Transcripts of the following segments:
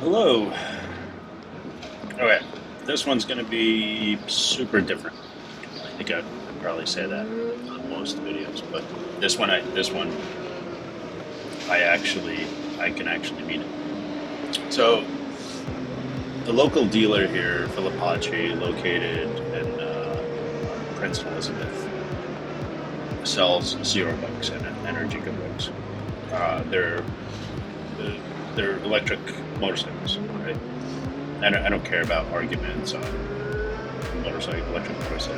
Hello. Okay, this one's going to be super different. I think I'd probably say that on most videos, but this one, I can actually mean it. So, the local dealer here, Philip located in Prince Elizabeth, sells zero bucks and energy good bikes. They're electric motorcycles, right? I don't care about arguments on electric motorcycles,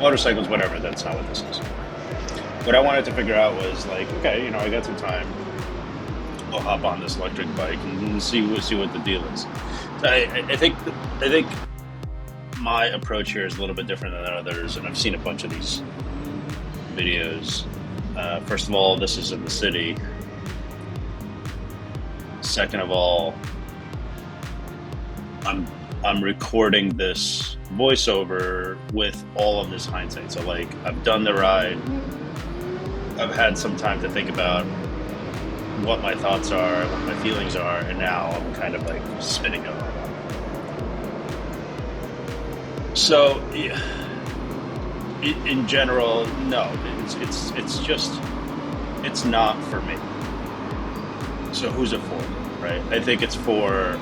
motorcycles, whatever. That's not what this is. What I wanted to figure out was like, okay, I got some time. I'll hop on this electric bike and see what the deal is. So I think my approach here is a little bit different than others, and I've seen a bunch of these videos. First of all, this is in the city. Second of all, I'm recording this voiceover with all of this hindsight. So like I've done the ride, I've had some time to think about what my thoughts are, what my feelings are, and now I'm kind of like spinning it all. So yeah, in general, no, it's not for me. So who's it for, right? I think it's for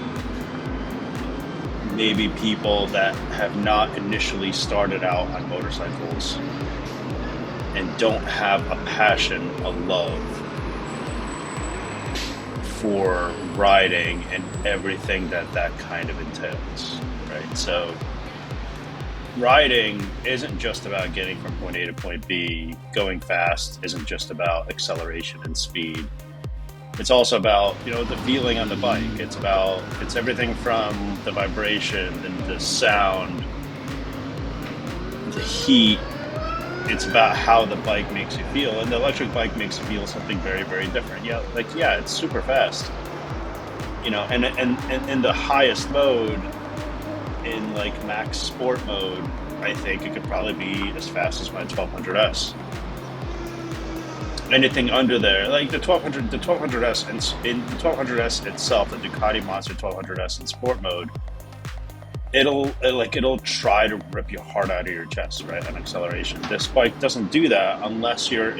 maybe people that have not initially started out on motorcycles and don't have a passion, a love for riding and everything that kind of entails, right? So riding isn't just about getting from point A to point B. Going fast isn't just about acceleration and speed. It's also about, the feeling on the bike. It's everything from the vibration and the sound, the heat. It's about how the bike makes you feel. And the electric bike makes you feel something very, very different. Yeah, it's super fast. And in the highest mode, in like max sport mode, I think it could probably be as fast as my 1200S. Anything under there, like the 1200S in the 1200S itself, the Ducati Monster 1200S in sport mode, it'll try to rip your heart out of your chest, right, on acceleration. This bike doesn't do that unless you're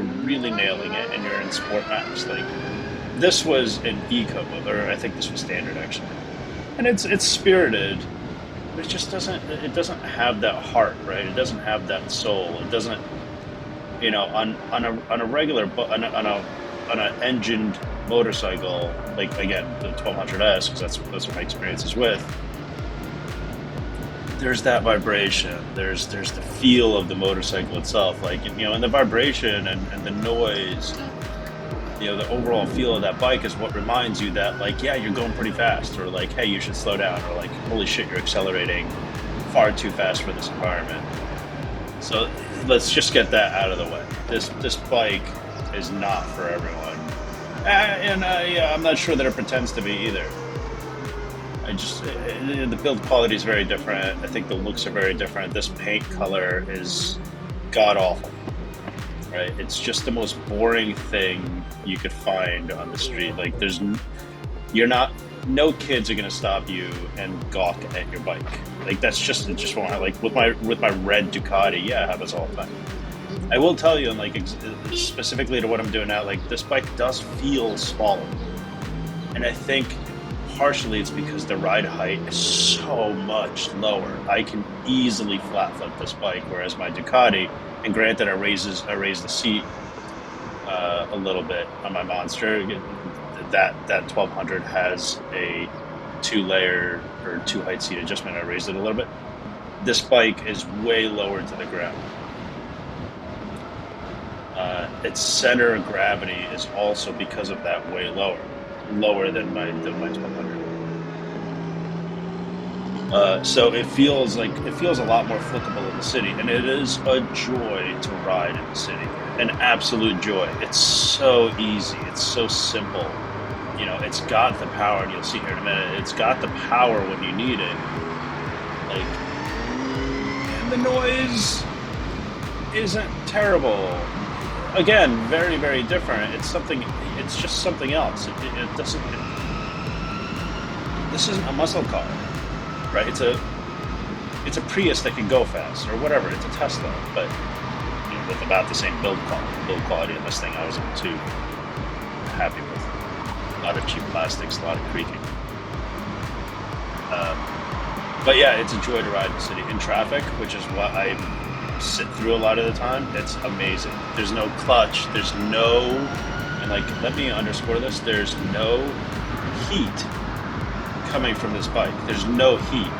really nailing it and you're in sport max. Like this was in eco mode, or I think this was standard actually, and it's spirited, but it doesn't have that heart, right? It doesn't have that soul. It doesn't. On a regular on an engined motorcycle, like again the 1200S, because that's what my experience is with. There's that vibration. There's the feel of the motorcycle itself, like and the vibration and the noise. The overall feel of that bike is what reminds you that like, yeah, you're going pretty fast, or like, hey, you should slow down, or like, holy shit, you're accelerating far too fast for this environment. So let's just get that out of the way. This bike is not for everyone, I'm not sure that it pretends to be either. The build quality is very different. I think the looks are very different. This paint color is god awful, right? It's just the most boring thing you could find on the street. Like no kids are gonna stop you and gawk at your bike. Like it just won't have, like with my red Ducati, yeah, it happens all the time. I will tell you, and like specifically to what I'm doing now, like this bike does feel smaller, and I think partially it's because the ride height is so much lower. I can easily flat flip this bike, whereas my Ducati, and granted, I raise the seat a little bit on my Monster. That 1200 has a 2-layer or 2-height seat adjustment. I raised it a little bit. This bike is way lower to the ground. Its center of gravity is also, because of that, way lower than my 1200. So it feels a lot more flippable in the city, and it is a joy to ride in the city. An absolute joy. It's so easy. It's so simple. It's got the power, and you'll see here in a minute, it's got the power when you need it. Like, and the noise isn't terrible. Again, very, very different. It's it's just something else. It doesn't. This isn't a muscle car, right? It's a Prius that can go fast or whatever. It's a Tesla, but with about the same build quality in this thing, I wasn't too happy with. A lot of cheap plastics, a lot of creaking. But yeah, it's a joy to ride in the city in traffic, which is what I sit through a lot of the time. It's amazing. There's no clutch. There's no, and like, let me underscore this. There's no heat coming from this bike. There's no heat,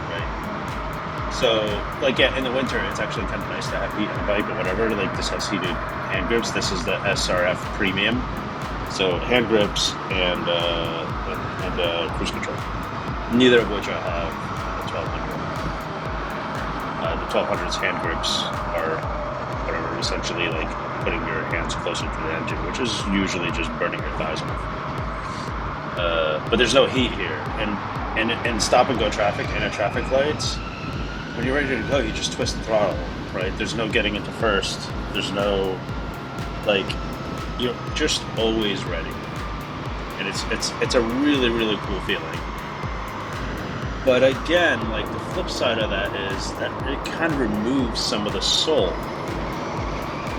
right? So, like, yeah, in the winter, it's actually kind of nice to have heat on the bike or whatever. Like, this has heated hand grips. This is the SRF Premium. So, hand grips and cruise control. Neither of which I have the 1200. The 1200's hand grips are whatever, essentially like putting your hands closer to the engine, which is usually just burning your thighs off. But there's no heat here, and stop and go traffic and at traffic lights, when you're ready to go, you just twist the throttle, right? There's no getting into first. There's no, like, you're just always ready, and it's a really, really cool feeling. But again, like, the flip side of that is that it kind of removes some of the soul,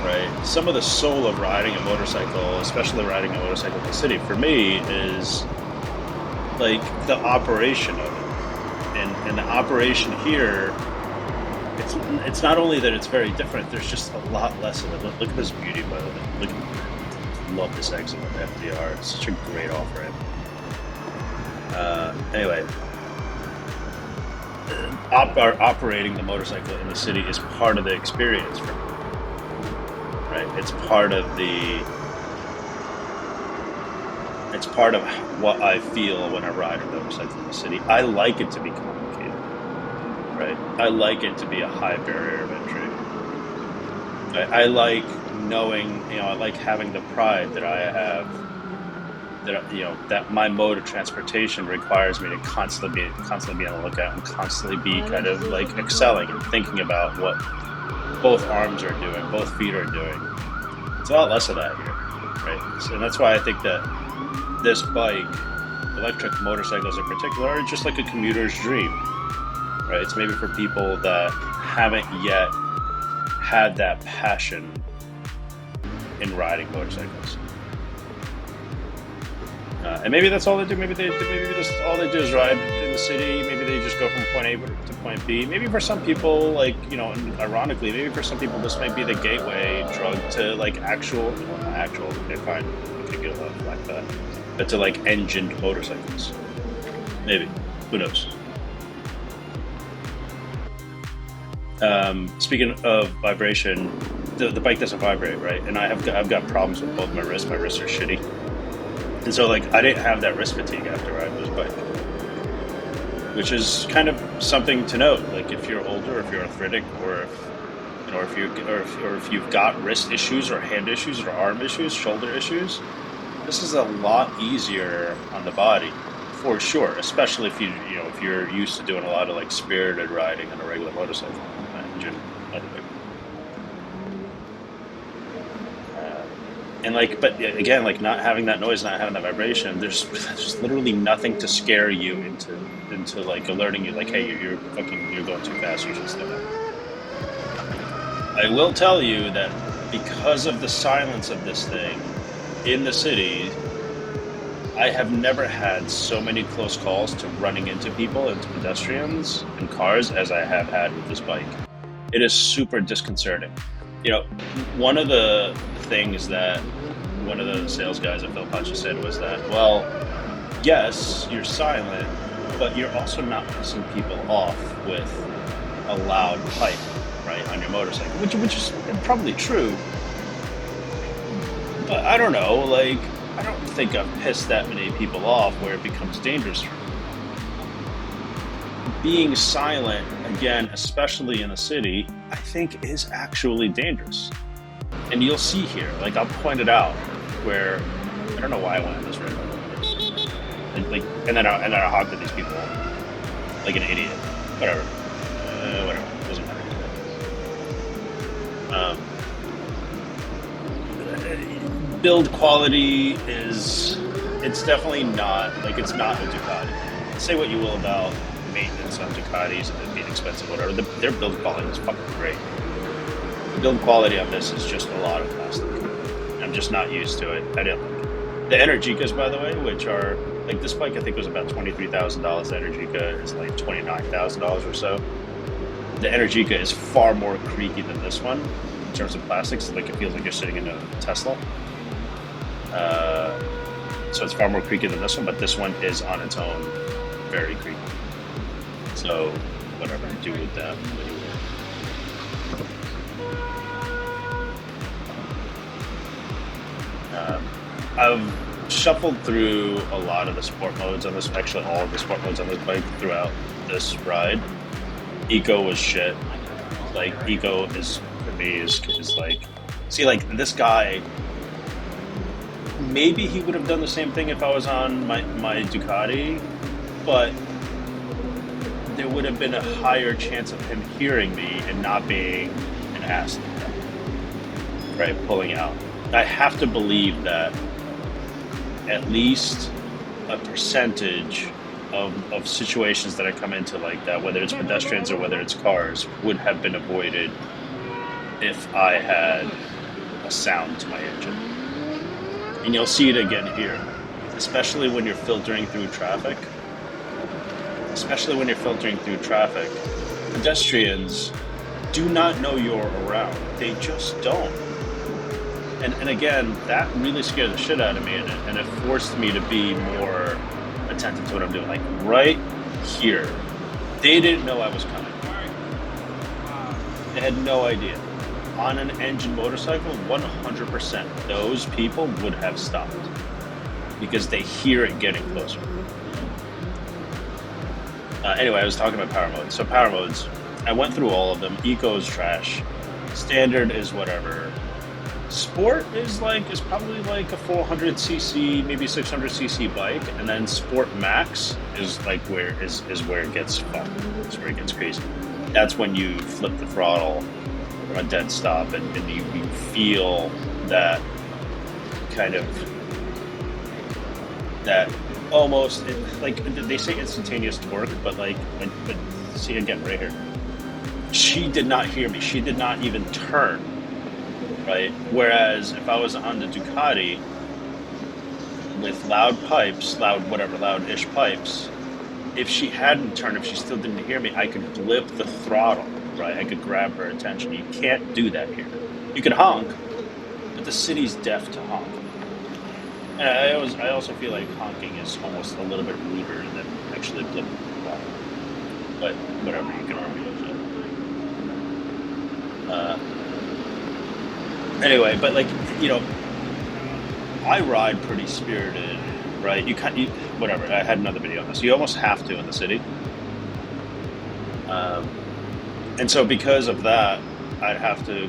right? Some of the soul of riding a motorcycle, especially riding a motorcycle in the city, for me, is like the operation of it. And the operation here, it's not only that it's very different, there's just a lot less of it. Look at this beauty mode. Love this exit with FDR. It's such a great off-ramp. Anyway. Operating the motorcycle in the city is part of the experience for me, right? It's part of what I feel when I ride a motorcycle in the city. I like it to be complicated, right? I like it to be a high barrier of entry. I like knowing, I like having the pride that I have, that my mode of transportation requires me to constantly be on the lookout and constantly be kind of like excelling and thinking about what both arms are doing, both feet are doing. It's a lot less of that here, right? And that's why I think that this bike, electric motorcycles in particular, are just like a commuter's dream, right? It's maybe for people that haven't yet had that passion in riding motorcycles. And maybe that's all they do. Maybe just all they do is ride in the city. Maybe they just go from point A to point B. Maybe for some people, like, and ironically, maybe for some people, this might be the gateway drug to like okay, fine, I could get a lot of flack for that, but to like engined motorcycles. Maybe, who knows? Speaking of vibration, the bike doesn't vibrate, right? And I've got problems with both my wrists. My wrists are shitty. And so, like, I didn't have that wrist fatigue after I rode this bike, which is kind of something to note. Like, if you're older, if you're arthritic, or if you've got wrist issues, or hand issues, or arm issues, shoulder issues, this is a lot easier on the body, for sure. Especially if if you're used to doing a lot of like spirited riding on a regular motorcycle, And like, but again, like not having that noise, not having that vibration, there's literally nothing to scare you into like alerting you, like, hey, you're going too fast, you should slow down. I will tell you that because of the silence of this thing in the city, I have never had so many close calls to running into people, into pedestrians and cars, as I have had with this bike. It is super disconcerting. One of the things that one of the sales guys at Philpacha said was that, well, yes, you're silent, but you're also not pissing people off with a loud pipe, right, on your motorcycle, which is probably true. But I don't know, like, I don't think I've pissed that many people off where it becomes dangerous for me. Being silent, again, especially in the city, I think is actually dangerous. And you'll see here, like, I'll point it out, where I don't know why I went on this road, and then I hogged at these people like an idiot. Whatever, doesn't matter. Build quality is, it's definitely not, like, it's not a Ducati. Say what you will about maintenance on Ducatis and it being expensive, whatever, their build quality is fucking great. The build quality on this is just a lot of plastic. I'm just not used to it. I didn't like it. The Energicas, by the way, which are, like, this bike I think was about $23,000. The Energica is like $29,000 or so. The Energica is far more creaky than this one in terms of plastics. Like, it feels like you're sitting in a Tesla. So it's far more creaky than this one, but this one is on its own very creaky. So whatever you do with that, I've shuffled through a lot of the sport modes on this, actually all of the sport modes on this bike throughout this ride. Eco was shit. Like, Eco is, for me, is like, see, like, this guy, maybe he would have done the same thing if I was on my Ducati, but there would have been a higher chance of him hearing me and not being an ass, right, pulling out. I have to believe that at least a percentage of situations that I come into like that, whether it's pedestrians or whether it's cars, would have been avoided if I had a sound to my engine. And you'll see it again here, especially when you're filtering through traffic. Pedestrians do not know you're around. They just don't. And again, that really scared the shit out of me, and it forced me to be more attentive to what I'm doing. Like, right here, they didn't know I was coming. They had no idea. On an engine motorcycle, 100%, those people would have stopped because they hear it getting closer. Anyway, I was talking about power modes. So power modes, I went through all of them. Eco is trash. Standard is whatever. Sport is probably like a 400cc, maybe 600cc bike, and then Sport Max is like where it gets fun. It's where it gets crazy. That's when you flip the throttle from a dead stop, and you feel that kind of that almost like they say instantaneous torque, but see again right here. She did not hear me. She did not even turn. Right? Whereas if I was on the Ducati with loud-ish pipes, if she hadn't turned, if she still didn't hear me, I could blip the throttle, right? I could grab her attention. You can't do that here. You can honk, but the city's deaf to honk. And I also feel like honking is almost a little bit ruder than actually blipping the throttle. But whatever, you can argue with it. Anyway, but I ride pretty spirited, right? Whatever. I had another video on this. You almost have to in the city, and so because of that, I'd have to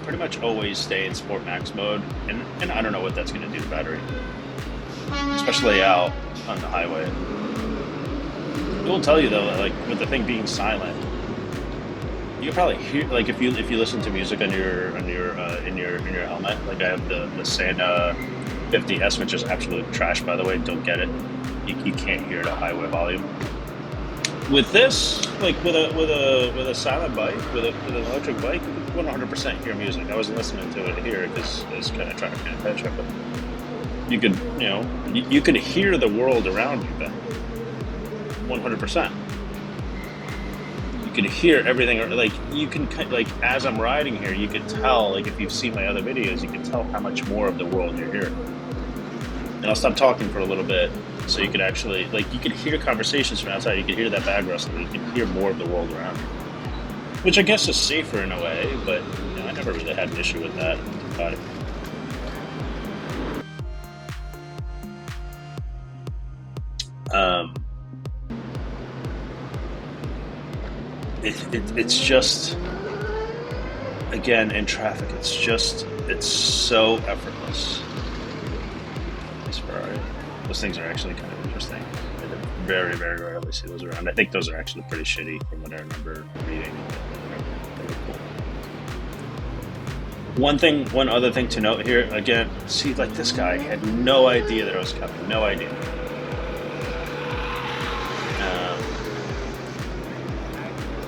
pretty much always stay in Sport Max mode, and I don't know what that's going to do to battery, especially out on the highway. It will tell you though, that, with the thing being silent. You can probably hear, if you listen to music on your helmet. Like, I have the Santa 50S, which is absolute trash, by the way. Don't get it. You can't hear it at highway volume. With this, with a silent bike, with an electric bike, you can 100% hear music. I wasn't listening to it here because I was kind of trying to pay attention, but you could hear the world around you then. 100%. You can hear everything, you can, as I'm riding here, you can tell, if you've seen my other videos, you can tell how much more of the world you're hearing. And I'll stop talking for a little bit, so you can actually, you can hear conversations from outside, you can hear that bag rustling, you can hear more of the world around you. Which I guess is safer in a way, but I never really had an issue with that about it. It's just, again, in traffic, it's so effortless. This Ferrari. Those things are actually kind of interesting. I very, very rarely see those around. I think those are actually pretty shitty from what I remember reading. They were cool. One other thing to note here, again, see, like this guy had no idea that I was coming, no idea.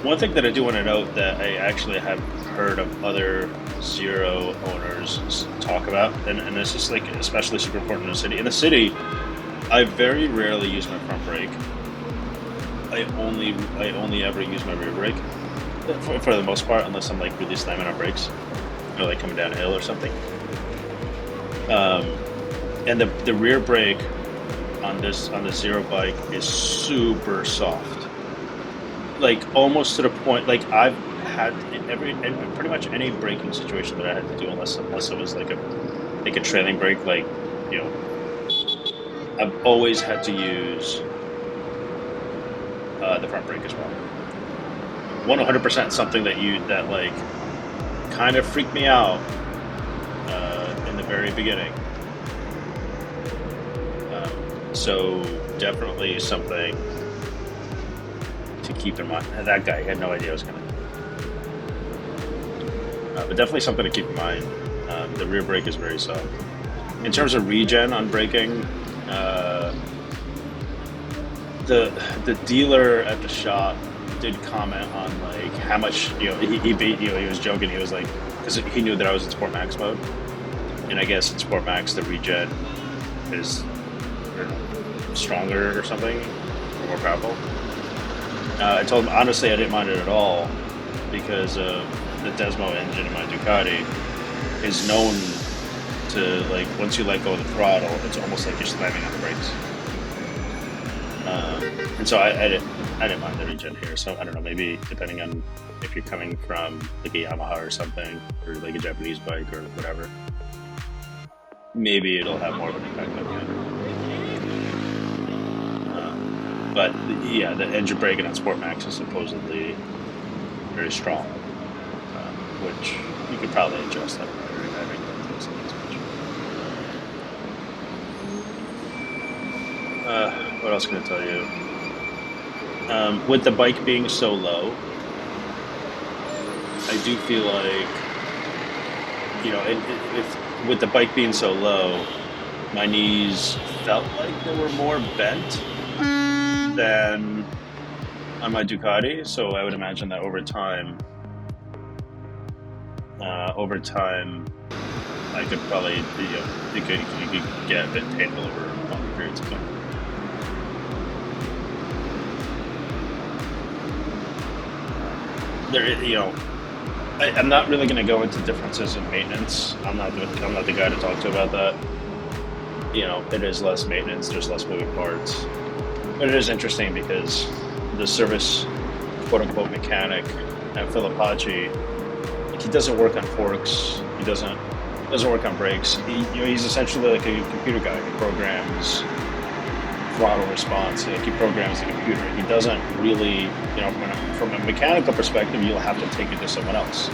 One thing that I do want to note that I actually have heard of other Zero owners talk about, and this is like especially super important in the city. In the city, I very rarely use my front brake. I only ever use my rear brake for the most part, unless I'm like really slamming on brakes or like coming down a hill or something. And the rear brake on the Zero bike is super soft. Like almost to the point, like I've had in pretty much any braking situation that I had to do, unless it was like a trailing brake, like, you know, I've always had to use the front brake as well. 100% something that like kind of freaked me out in the very beginning. So definitely something to keep in mind. That guy had no idea I was going to. But definitely something to keep in mind. The rear brake is very soft. In terms of regen on braking, the dealer at the shop did comment on like how much, you know, he was joking. He was like, because he knew that I was in Sport Max mode, and I guess in Sport Max the regen is, I don't know, stronger or something, or more powerful. I told him, honestly, I didn't mind it at all because the Desmo engine in my Ducati is known to, like, once you let go of the throttle, it's almost like you're slamming on the brakes. And so I didn't mind the regen here. So I don't know, maybe depending on if you're coming from like a Yamaha or something, or like a Japanese bike or whatever, maybe it'll have more of an impact on you. But yeah, the engine braking on Sport Max is supposedly very strong, which you could probably adjust that. What else can I tell you? With the bike being so low, I do feel like, you know, if with the bike being so low, my knees felt like they were more bent than on my Ducati, so I would imagine that over time, I could probably, you know, you could get a bit painful over longer periods of time. There, you know, I'm not really going to go into differences in maintenance. I'm not the guy to talk to about that. You know, it is less maintenance. There's less moving parts. But it is interesting because the service, quote-unquote, mechanic at Philippachi, he doesn't work on forks. He doesn't work on brakes. He's essentially like a computer guy. He programs throttle response. Like, he programs the computer. He doesn't really, you know, from a mechanical perspective, you'll have to take it to someone else,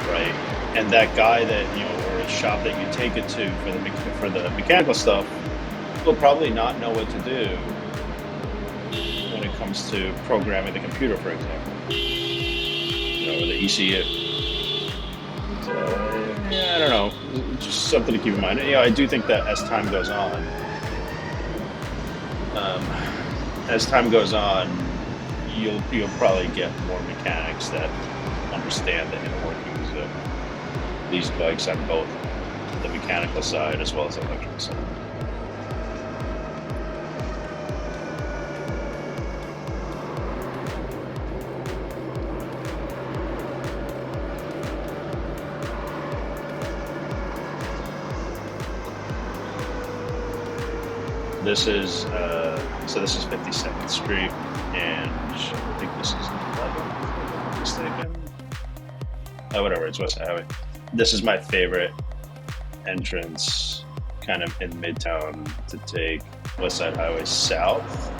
right? And that guy that, you know, or a shop that you take it to for the mechanical stuff will probably not know what to do when it comes to programming the computer, for example, you know, or the ECU. So, yeah, I don't know, just something to keep in mind. You know, I do think that as time goes on, you'll probably get more mechanics that understand the inner workings of these bikes on both the mechanical side as well as the electrical side. This is 52nd Street, and I think this is 11th, if I'm not mistaken. Whatever, it's Westside Highway. This is my favorite entrance, kind of in Midtown, to take Westside Highway south.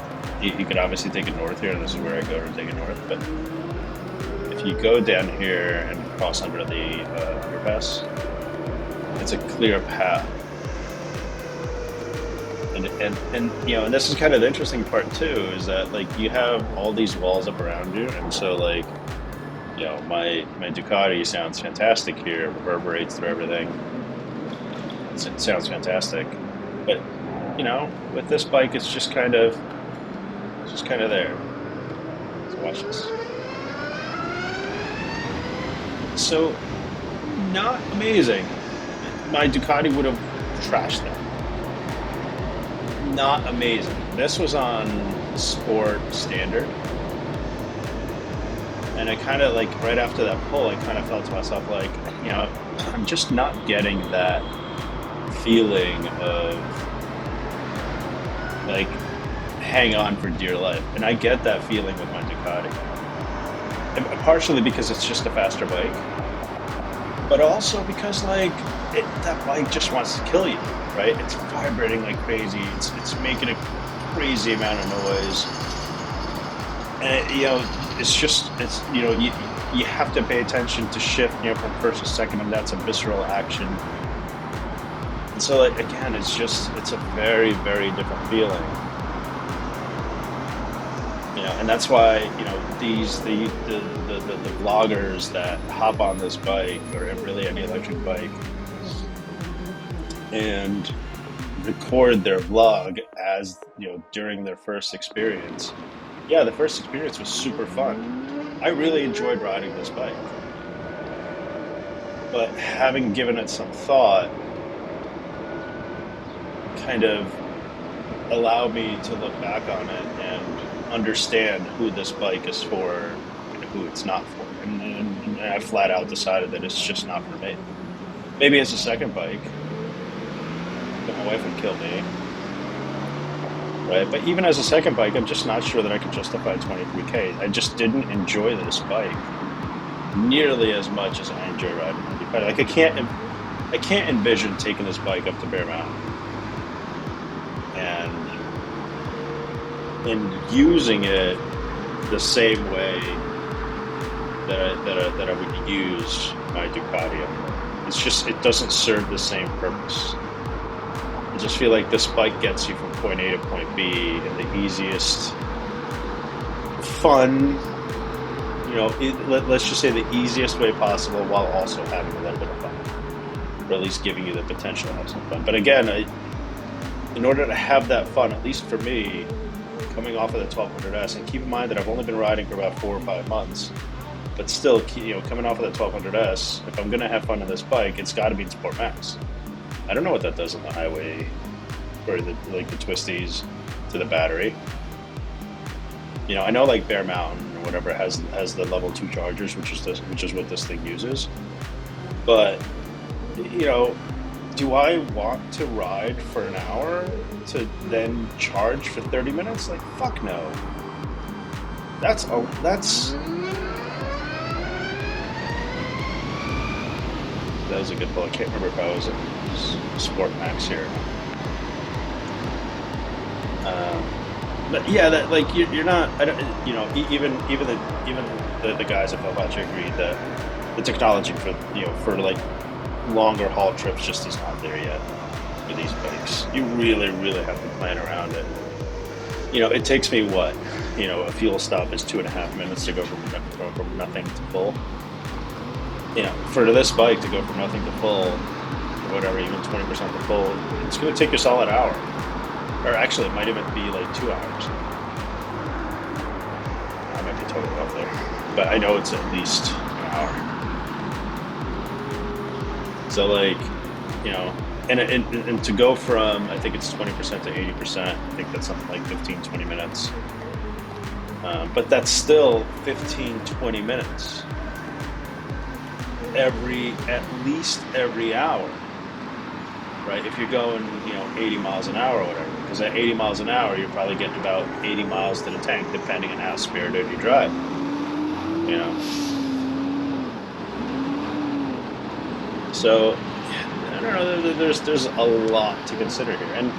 You could obviously take it north here, and this is where I go to take it north. But if you go down here and cross under the underpass, it's a clear path. And you know, and this is kind of the interesting part too, is that like you have all these walls up around you, and so like, you my Ducati sounds fantastic here, reverberates through everything. It sounds fantastic, but with this bike, it's just kind of there. Let's watch this. So, not amazing. My Ducati would have trashed that. Not amazing. This was on Sport Standard, and I kind of like right after that pull, I kind of felt to myself like, I'm just not getting that feeling of like hang on for dear life, and I get that feeling with my Ducati, and partially because it's just a faster bike, but also because like that bike just wants to kill you, right? It's vibrating like crazy. It's making a crazy amount of noise, and you have to pay attention to shift from first to second, and that's a visceral action. And so like, again, it's a very, very different feeling. And that's why the vloggers that hop on this bike, or really any electric bike, and record their vlog as during their first experience. Yeah, the first experience was super fun. I really enjoyed riding this bike, but having given it some thought kind of allowed me to look back on it and understand who this bike is for and who it's not for. And I flat out decided that it's just not for me. Maybe as a second bike, but my wife would kill me. Right? But even as a second bike, I'm just not sure that I could justify 23K. I just didn't enjoy this bike nearly as much as I enjoy riding the Ducati. Like I can't envision taking this bike up to Bear Mountain and using it the same way that I would use my Ducati. It's just, it doesn't serve the same purpose. I just feel like this bike gets you from point A to point B in the easiest, fun, let's just say the easiest way possible, while also having a little bit of fun, or at least giving you the potential to have some fun. But again, in order to have that fun, at least for me, coming off of the 1200S, and keep in mind that I've only been riding for about 4 or 5 months, but still, coming off of the 1200S, if I'm going to have fun on this bike, it's got to be in Sport Max. I don't know what that does on the highway, or the twisties to the battery. I know like Bear Mountain or whatever has the level 2 chargers, which is what this thing uses. But do I want to ride for an hour to then charge for 30 minutes? Like, fuck no. That was a good pull. I can't remember if I was in Sport Max here. But yeah, that like you're not. I don't. Even the guys at Velvace agreed that the technology for like longer haul trips just is not there yet for these bikes. You really, really have to plan around it. It takes me a fuel stop is 2.5 minutes to go from nothing to full. For this bike to go from nothing to full, or whatever, even 20% to full, it's going to take you a solid hour. Or actually, it might even be like 2 hours. I might be totally off there. But I know it's at least an hour. So like, and to go from, I think it's 20% to 80%, I think that's something like 15, 20 minutes. But that's still 15, 20 minutes. At least every hour, right? If you're going, 80 miles an hour or whatever, because at 80 miles an hour, you're probably getting about 80 miles to the tank, depending on how spirited you drive, So, I don't know, there's a lot to consider here. And,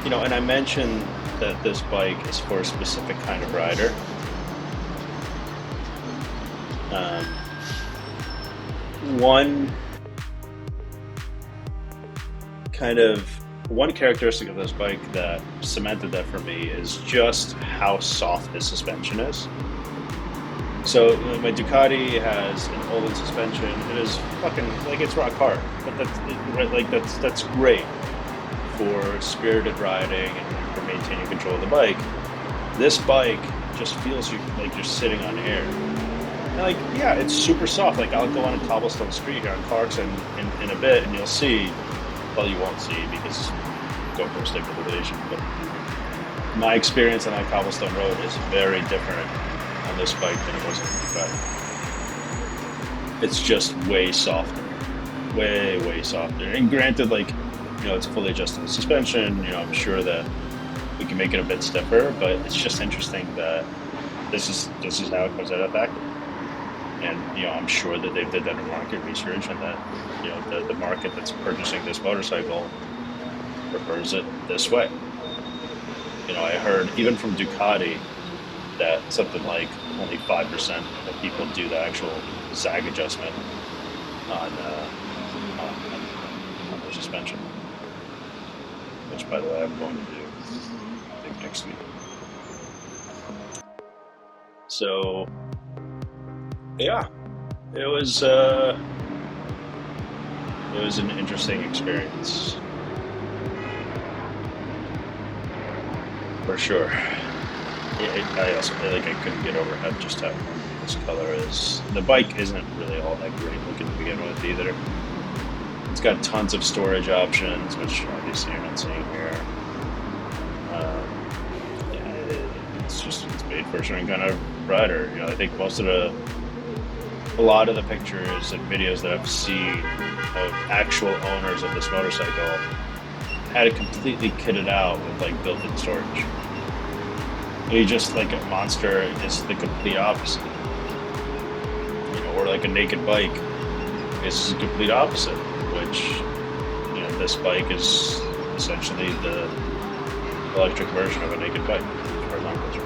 and I mentioned that this bike is for a specific kind of rider. One characteristic of this bike that cemented that for me is just how soft the suspension is. So my Ducati has an oval suspension. It is fucking like it's rock hard, but that's great for spirited riding and for maintaining control of the bike. This bike just feels like you're sitting on air. And like, yeah, it's super soft. Like I'll go on a cobblestone street here on Clarkson in a bit, and you'll see. Well, you won't see because GoPro stabilization. But my experience on that cobblestone road is very different on this bike than it was on the Ducati. It's just way softer, way softer. And granted, like, you know, it's a fully adjustable suspension. You know, I'm sure that we can make it a bit stiffer, but it's just interesting that this is how it comes out of the factory. And you know, I'm sure that they did that in market research, and that you know the market that's purchasing this motorcycle prefers it this way. You know, I heard even from Ducati that something like only 5% of people do the actual sag adjustment on their suspension. Which, by the way, I'm going to do I think next week. So yeah, it was an interesting experience for sure. I also feel like I couldn't get over just how this color is. The bike isn't really all that great looking to begin with either. It's got tons of storage options, which obviously you're not seeing here. It's made for a certain kind of rider. You know, I think a lot of the pictures and videos that I've seen of actual owners of this motorcycle had it completely kitted out with like built-in storage. You just like a Monster is the complete opposite. You know, or like a naked bike is the complete opposite, which, you know, this bike is essentially the electric version of a naked bike, as far as I'm concerned.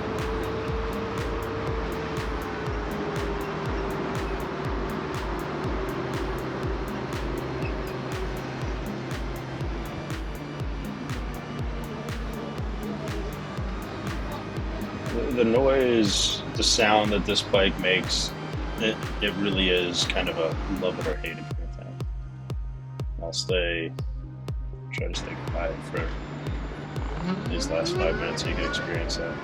The noise, the sound that this bike makes, it really is kind of a love it or hate it kind of thing. I'll try to stay quiet for these last 5 minutes so you can experience that.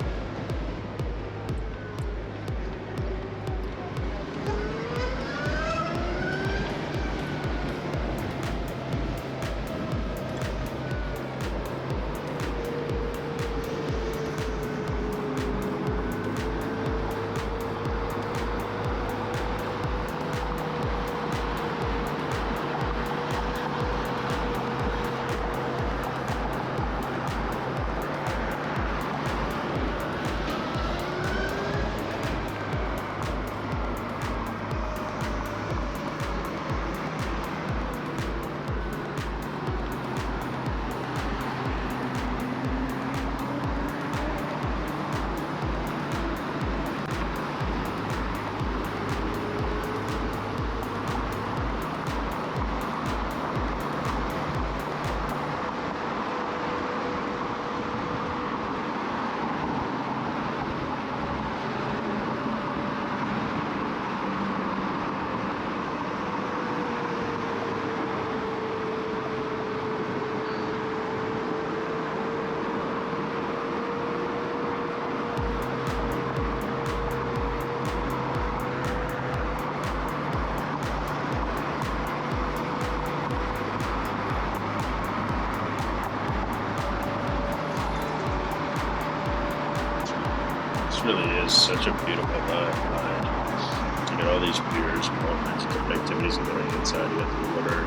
Really is such a beautiful ride. You get all these piers and all kinds of different activities going on inside. You got the water,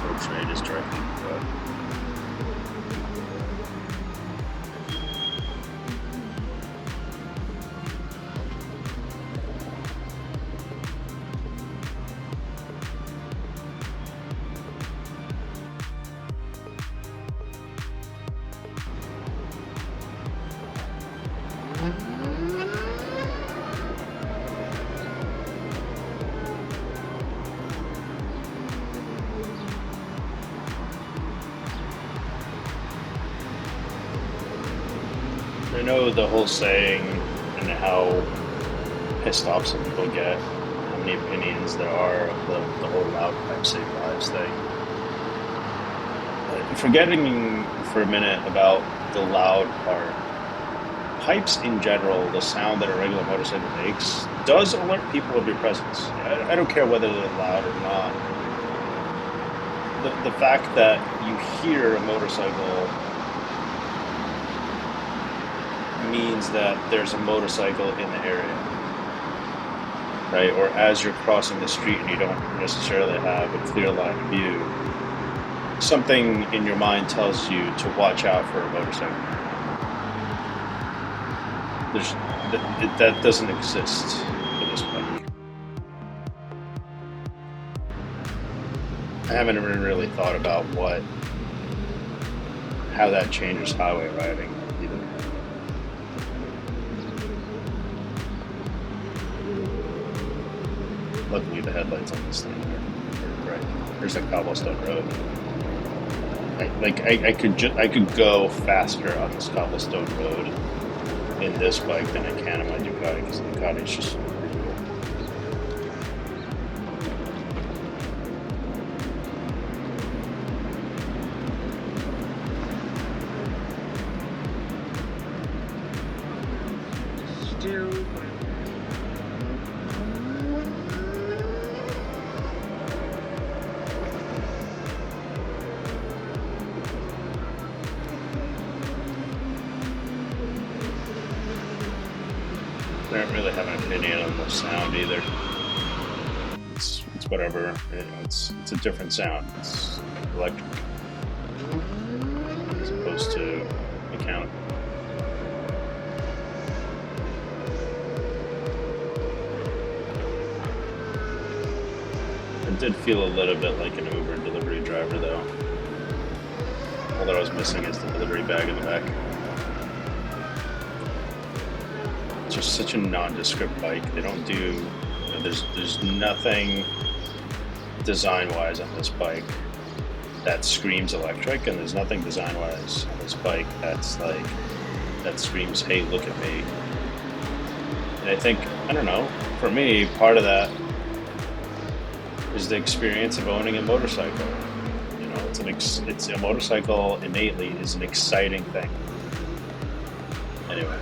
road trade is directly I know the whole saying and how pissed off some people get, how many opinions there are of the whole loud pipe save lives thing. Forgetting for a minute about the loud part, pipes in general, the sound that a regular motorcycle makes, does alert people of your presence. I don't care whether they're loud or not. The fact that you hear a motorcycle means that there's a motorcycle in the area, right? Or as you're crossing the street and you don't necessarily have a clear line of view, something in your mind tells you to watch out for a motorcycle. That doesn't exist in this bike. I haven't even really thought about how that changes highway riding either. Luckily, the headlights on this thing are bright. There's a cobblestone road. I could go faster on this cobblestone road in this bike than I can on my Ducati, because the Ducati is just brutal. I don't really have an opinion on the sound either. It's whatever. It's a different sound. It's electric as opposed to mechanical. It did feel a little bit like an Uber delivery driver though. All that I was missing is the delivery bag in the back. Just such a nondescript bike. They don't do, there's nothing design-wise on this bike that screams electric, and there's nothing design-wise on this bike that screams, hey, look at me. And I think, I don't know, for me, part of that is the experience of owning a motorcycle. You know, it's a motorcycle innately is an exciting thing. Anyway.